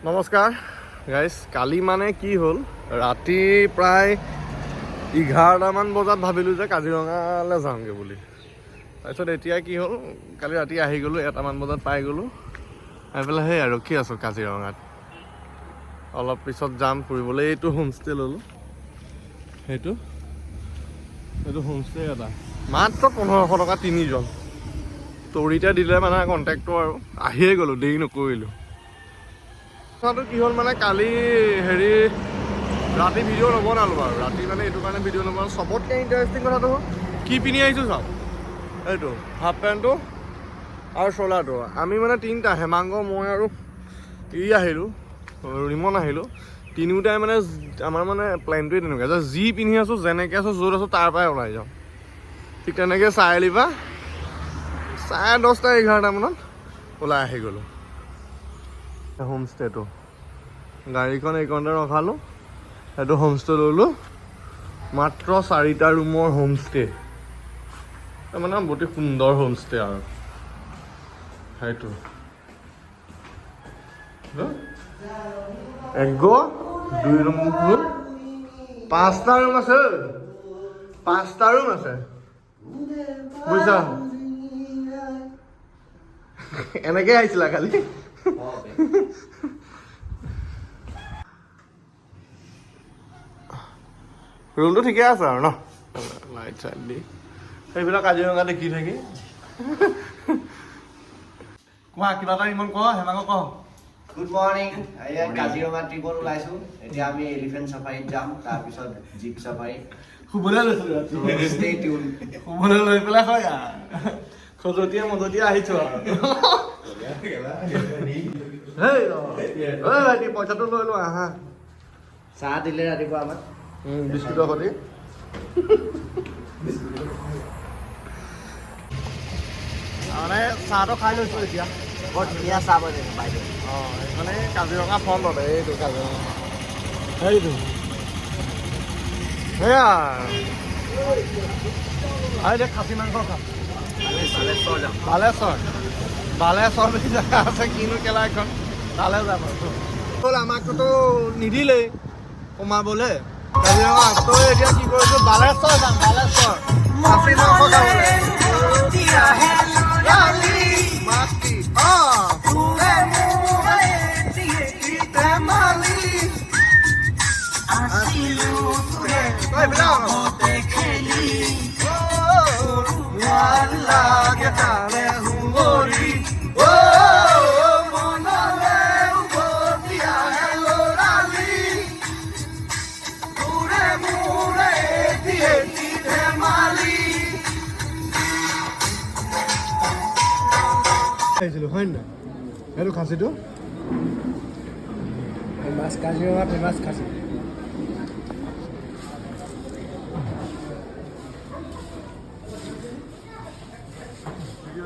নমস্কাৰ গাইজ, কালি মানে কি হ'ল, ৰাতি প্ৰায় 11টামান বজাত ভাবিলোঁ যে কাজিৰঙালৈ যাওঁগৈ বুলি। তাৰপিছত এতিয়া কি হ'ল, কালি ৰাতি আহি গ'লোঁ, 1টামান বজাত পাই গ'লোঁ। আহি পেলাই সেই ৰখি আছোঁ কাজিৰঙাত। অলপ পিছত যাম ফুৰিবলৈ। এইটো হোমষ্টে ল'লোঁ, সেইটো হোমষ্টে এটা মাত্ৰ 1500 টকা 3জন। তৰিতে দিলে মানে কণ্টেক্টটো, আৰু আহিয়ে গ'লোঁ, দেৰি নকৰিলোঁ। কথাটো কি হ'ল মানে, কালি ৰাতি ভিডিঅ' নবনালোঁ আৰু ৰাতি মানে এইটো কাৰণে ভিডিঅ' নবনালোঁ। চবতকৈ ইণ্টাৰেষ্টিং কথাটো হ'ল কি পিন্ধি আহিছোঁ চাওক, এইটো হাফ পেণ্টটো আৰু চোলাটো। আমি মানে তিনিটা, হেমাংগ, মই আৰু আহিলোঁ, ৰিমন আহিলোঁ। তিনিওটাই মানে আমাৰ মানে প্লেনটোৱে তেনেকুৱা যে যি পিন্ধি আছোঁ, যেনেকৈ আছোঁ, য'ত আছোঁ তাৰ পৰাই ওলাই যাওঁ। ঠিক তেনেকৈ চাৰিআলিৰপৰা 10:30 11টামানত ওলাই আহি গ'লোঁ হোমষ্টেটো। গাড়ীখন এইকণতে ৰখালোঁ, সেইটো হোমষ্টে ল'লোঁ। মাত্ৰ 4টা ৰুমৰ হোমষ্টে, মানে অতি সুন্দৰ হোমষ্টে আৰু সেইটো। 2 ৰুম, 5টা ৰুম আছে, 5টা ৰুম আছে, বুজিছা? এনেকৈ আহিছিলা কালি? ৰুমটো ঠিকে আছে আৰু ন, লাইট চাইট দি সেইবিলাক কাজিৰঙা দেখি থাকি। কোৱা কিবা এটা, ইমান কোৱা, হেমাক ক। Good morning. কাজিৰঙা ট্ৰিপত ওলাইছোঁ। এতিয়া আমি এলিফেণ্ট চাফাৰীত যাম, তাৰপিছত জীপ চাফাৰী। শুবলৈ লৈছিলোঁ, ষ্টে টিউন। শুবলৈ লৈ পেলাই হয় খজতীয়া মজতীয়া আহিছোঁ আৰু। ভাইটি পইচাটো লৈ লোৱা, আহা। চাহ দিলে ৰাতিপুৱা আমাক, বিস্কুটৰ সৈতে। মানে চাহটো খাই লৈছোঁ এতিয়া। বৰ ধুনীয়া চাহ বনাইছে বাইদেউ। এইখনে কাজিৰঙা ফ্ৰণ্টতে, এইটো কাজিৰঙা, সেইটো সেয়া। আৰু এতিয়া খাচী মাংস খাম। বালেশ্বৰ বুলি জেগা আছে, কিনো কেলা এখন, তালৈ যাম আৰু। হ'ল আমাকতো নিদিলেই সোমাবলৈ কাজিৰঙা। তই এতিয়া কি কৰিছোঁ, বালেশ্বৰ যাম, বালেশ্বৰ খাচী মাংস খাবলৈ। আহিছিলোঁ হয় নাই, সেইটো খাচীটো ফেমাছ, কাজিৰঙা ফেমাছ খাচী।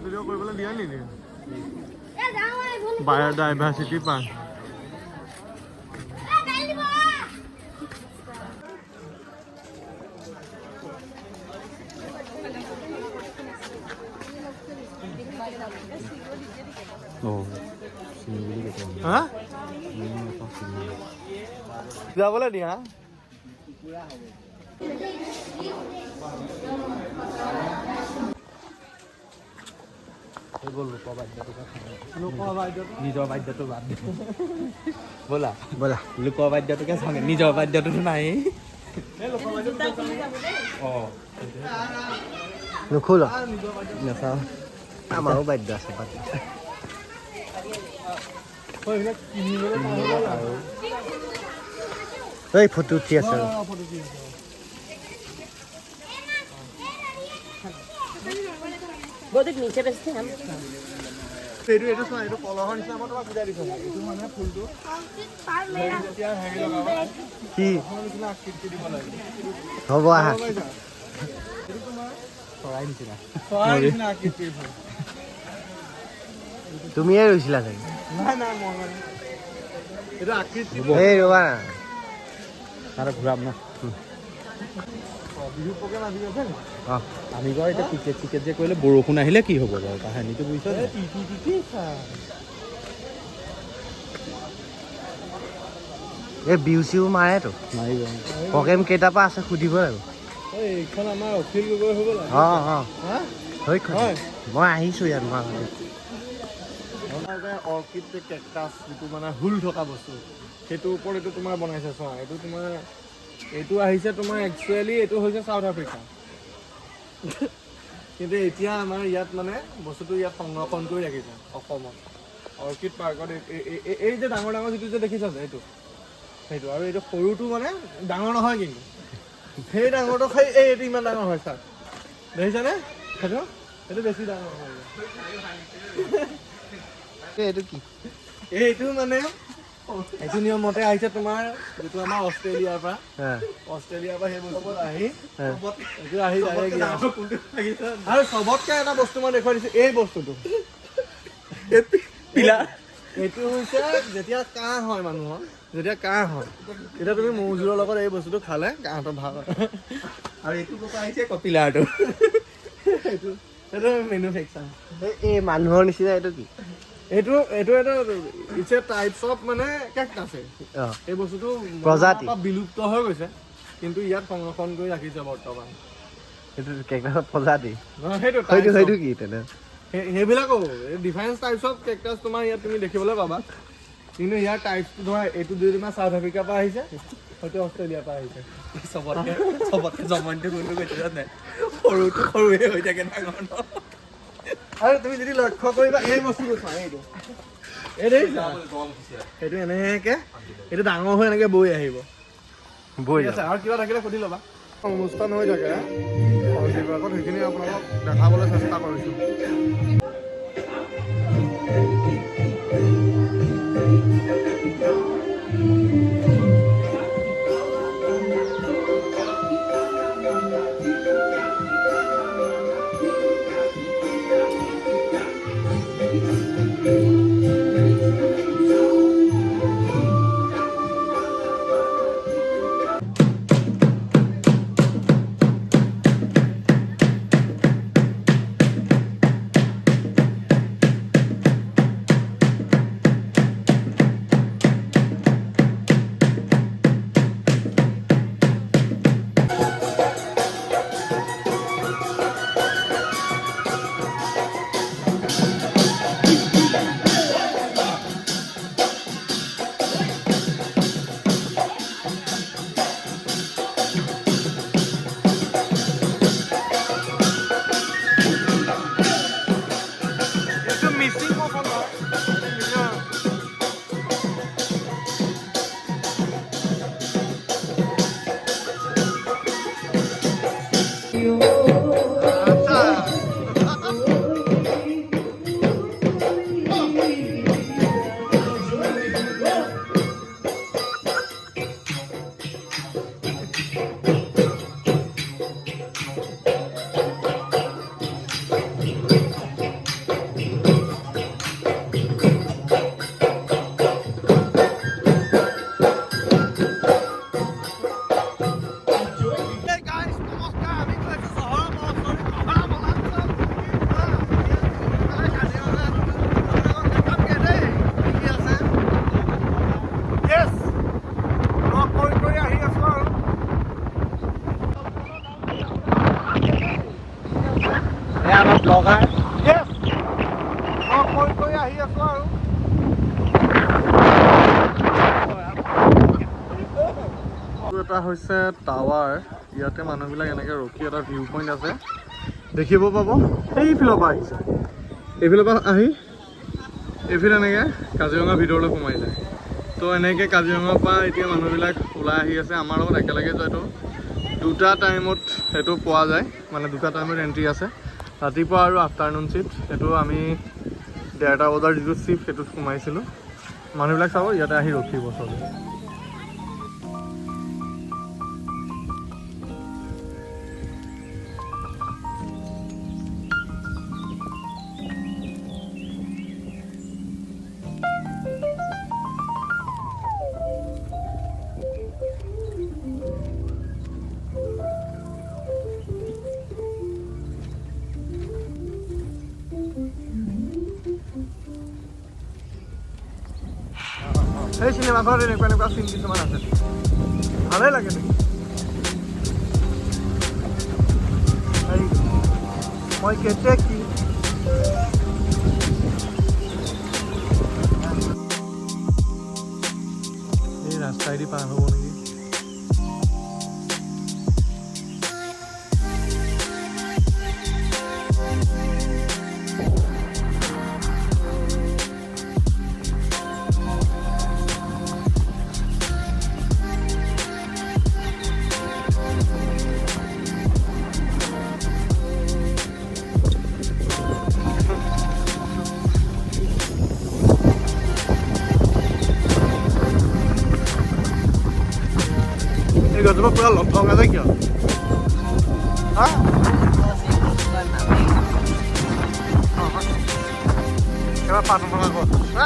ভিডিঅ' কৰিবলৈ দিয়া নেকি? Biodiversity park. যাবলৈ দিয়া নিজৰ বাদ্যটো বাদ দিব। ব'লা ব'লা, লোকৰ বাদ্যটোকে চাওঁগে, নিজৰ বাদ্যটোতো নাই। নুখোল নাচাওঁ, আমাৰো বাদ্য আছে। এই ফটো উঠি আছে। এইটো চোৱা, এইটো কলহৰ নিচিনা মই তোমাক বুজাই দিছোঁ। এইটো মানে ফুলটো কি আকৃতি দিব লাগে। হ'ব আহা, এইটো তোমাৰ চৰাই নিচিনা আকৃতিৰ ফুল। তুমিয়ে ৰৈছিলা চাগে? নাই নাই, মই মানে এইটো আকৃতি। এই ৰ'বা না, তাতে ঘূৰাম ন। বিহু প্ৰগ্ৰেম আজি আছে নি? আমি বাৰু এতিয়া টিকেট যে কৰিলে, বৰষুণ আহিলে কি হ'ব বাৰু, কাহিনীটো বুজিছ? এই বিউ চিউ মাৰেতো মাৰিব প্ৰগ্ৰেম কেইটাৰ পৰা আছে সুধিব লাগিব এইখন আমাৰ অখিল গগৈ হ'ব লাগে অঁ অঁ হা হয় মই আহিছোঁ ইয়াত মই অৰ্কিড কেকটাছ যিটো মানে হুল থকা বস্তু সেইটোৰ ওপৰত এইটো তোমাৰ বনাইছে চোৱা এইটো তোমাৰ এইটো আহিছে তোমাৰ একচুৱেলি এইটো হৈছে চাউথ আফ্ৰিকা কিন্তু এতিয়া আমাৰ ইয়াত মানে বস্তুটো ইয়াত সংৰক্ষণ কৰি ৰাখিছে অসমত অৰ্কিড পাৰ্কত এই যে ডাঙৰ ডাঙৰ যিটো যে দেখিছা যে সেইটো আৰু এইটো সৰুটো মানে ডাঙৰ নহয় কিন্তু সেই ডাঙৰটো খাই এইটো ইমান ডাঙৰ হয় ছাৰ দেখিছানে সেইটো সেইটো বেছি ডাঙৰ হয় এইটো কি এইটো মানে এইটো নিয়মতে আহিছে তোমাৰ যিটো আমাৰ অষ্ট্ৰেলিয়াৰ পৰা সেই বস্তুবোৰ আহি এইটো আহি আৰু চবতকে এটা বস্তু মই দেখুৱাই দিছো এই বস্তুটো এইটো হৈছে যেতিয়া কাহ হয় মানুহৰ যেতিয়া কাহ হয় তেতিয়া তুমি মৌজোলৰ লগত এই বস্তুটো খালে কাহটো ভাল হয় আৰু এইটো কথা আহিছে কপিলাৰটো সেইটো মেনুফেকচাৰ এই মানুহৰ নিচিনা এইটো কি এইটো এটা ইটছ এ টাইপছ অফ মানে কেকটাছ এই বস্তুটো প্ৰজাতি বিলুপ্ত হৈ গৈছে কিন্তু ইয়াত সংৰক্ষণ কৰি ৰাখিছে বৰ্তমান এইটো কেকটাছৰ প্ৰজাতি সেইটো কি তেনে সেইবিলাকো ডিফাৰেঞ্চ টাইপছ অফ কেকটাছ তোমাৰ ইয়াত তুমি দেখিবলৈ পাবা কিন্তু ইয়াৰ টাইপটো ধৰা এইটো যদি তোমাৰ চাউথ আফ্ৰিকাৰ পৰা আহিছে হয়তো অষ্ট্ৰেলিয়াৰ পৰা আহিছে চবতকে জমনটো কোনটো কৈছে নাই সৰুটো সৰুৱে হৈ থাকে ডাঙৰ আৰু তুমি যদি লক্ষ্য কৰিবা এই বস্তুটো চোৱা এইটো সেইটো এনেকে এইটো ডাঙৰ হৈ এনেকে বৈ আহিব ঠিক আছে আৰু কিবা থাকিলে সুধি ল'বা অনুষ্ঠান হৈ থাকে বিভাগত সেইখিনি আপোনালোকক দেখাবলৈ চেষ্টা কৰিছোঁ ব্লগাৰ আহি আছো আৰু এটা হৈছে টাৱাৰ ইয়াতে মানুহবিলাক এনেকে ৰখি এটা ভিউ পইণ্ট আছে দেখিব পাব এইফালৰ পৰা আহিছে এইফালৰ পৰা আহি এইফালে এনেকে কাজিৰঙা ভিতৰলৈ সোমাই যায় তো এনেকে কাজিৰঙাৰ পৰা এতিয়া মানুহবিলাক ওলাই আহি আছে আমাৰ লগত একেলগে যোৱাটো দুটা টাইমত সেইটো পোৱা যায় মানে দুটা টাইমত এণ্ট্ৰি আছে ৰাতিপুৱা আৰু আফটাৰনুন শ্বিফ্ট সেইটো আমি 1:30 বজাৰ যিটো শ্বিফ্ট সেইটোত সোমাইছিলোঁ মানুহবিলাক চাব ইয়াতে আহি ৰখিব চবে সেই চিনেমাখনত এনেকুৱা এনেকুৱা চিন কিছুমান আছে ভালেই লাগে দেখি মই কেতিয়া কি এই ৰাস্তাইদি পাৰ হ'ব নেকি গজবা পুৰা লথঙা যায় কিয় হা এবাৰ পাত ভঙা কৰ হা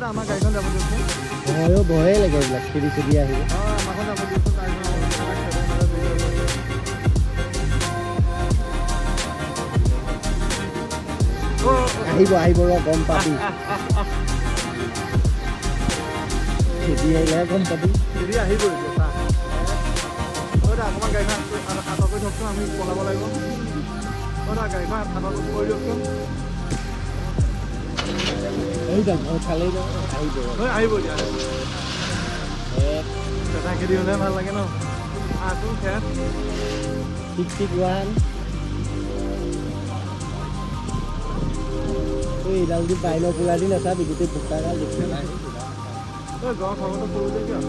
আমাৰ গাড়ীখন যাব দিয়কচোন ময়ো ভয়ে লাগে এইবিলাক চিৰি চিৰি আহিব আমাকো যাব দিয়কচোন আহিব আহিব ৰ গম পাবি চিৰি আহিলেহে গম পাবি চিৰি আহিবই এতিয়া অকণমান গাড়ীখন আঁতৰ কৰি থকচোন আমি পলাব লাগিব গাড়ীখন আঁতৰ কৰি দিয়কচোন খালেই আহিব দিয়া চেঁচা খেতি হ'লে ভাল লাগে ন আছো খেত ঠিক ঠিক ওৱান এইডাল দি বাইলৰ পোলা দি নাচাবি গোটেই বোকাডাল দেখি নাই গড় খগৰটো সৰু যে কিয়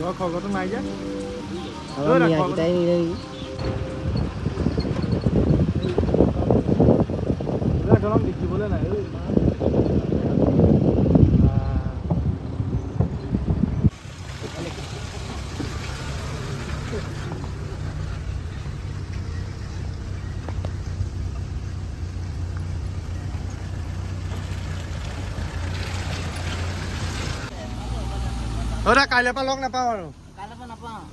গড় খগৰটো নাই যে আমাৰ মিয়াকেইটাই নিলে নেকি গৰম দেখিবলৈ নাই কাইলৈ পৰা লগ নাপাওঁ আৰু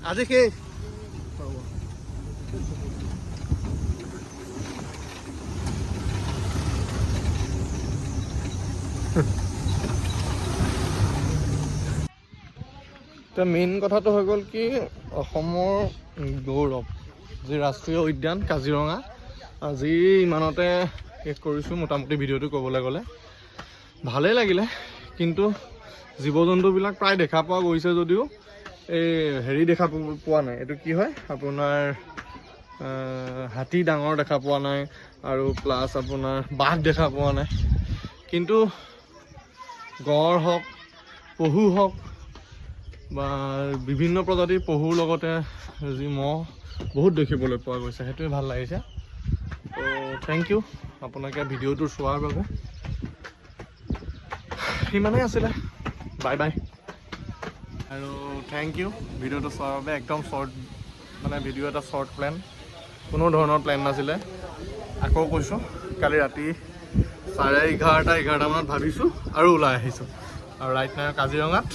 আজি শেষ এতিয়া মেইন কথাটো হৈ গ'ল কি অসমৰ গৌৰৱ যি ৰাষ্ট্ৰীয় উদ্যান কাজিৰঙা আজি ইমানতে শেষ কৰিছোঁ মোটামুটি ভিডিঅ'টো ক'বলৈ গ'লে ভালেই লাগিলে কিন্তু জীৱ জন্তুবিলাক প্ৰায় দেখা পোৱা গৈছে যদিও এই হেৰি দেখা পোৱা নাই এইটো কি হয় আপোনাৰ হাতী ডাঙৰ দেখা পোৱা নাই আৰু প্লাছ আপোনাৰ বাঘ দেখা পোৱা নাই কিন্তু গড় হওক পহু হওক বা বিভিন্ন প্ৰজাতিৰ পহুৰ লগতে যি মহ বহুত দেখিবলৈ পোৱা গৈছে সেইটোৱে ভাল লাগিছে তো থেংক ইউ আপোনালোকে ভিডিঅ'টো চোৱাৰ বাবে সিমানেই আছিলে বাই বাই আৰু থেংক ইউ ভিডিঅ'টো চোৱাৰ বাবে একদম শ্বৰ্ট মানে ভিডিঅ' এটা শ্বৰ্ট প্লেন কোনো ধৰণৰ প্লেন নাছিলে আকৌ কৈছোঁ কালি ৰাতি 11:30 মানত ভাবিছোঁ আৰু ওলাই আহিছোঁ আৰু ৰাইট নাও কাজিৰঙাত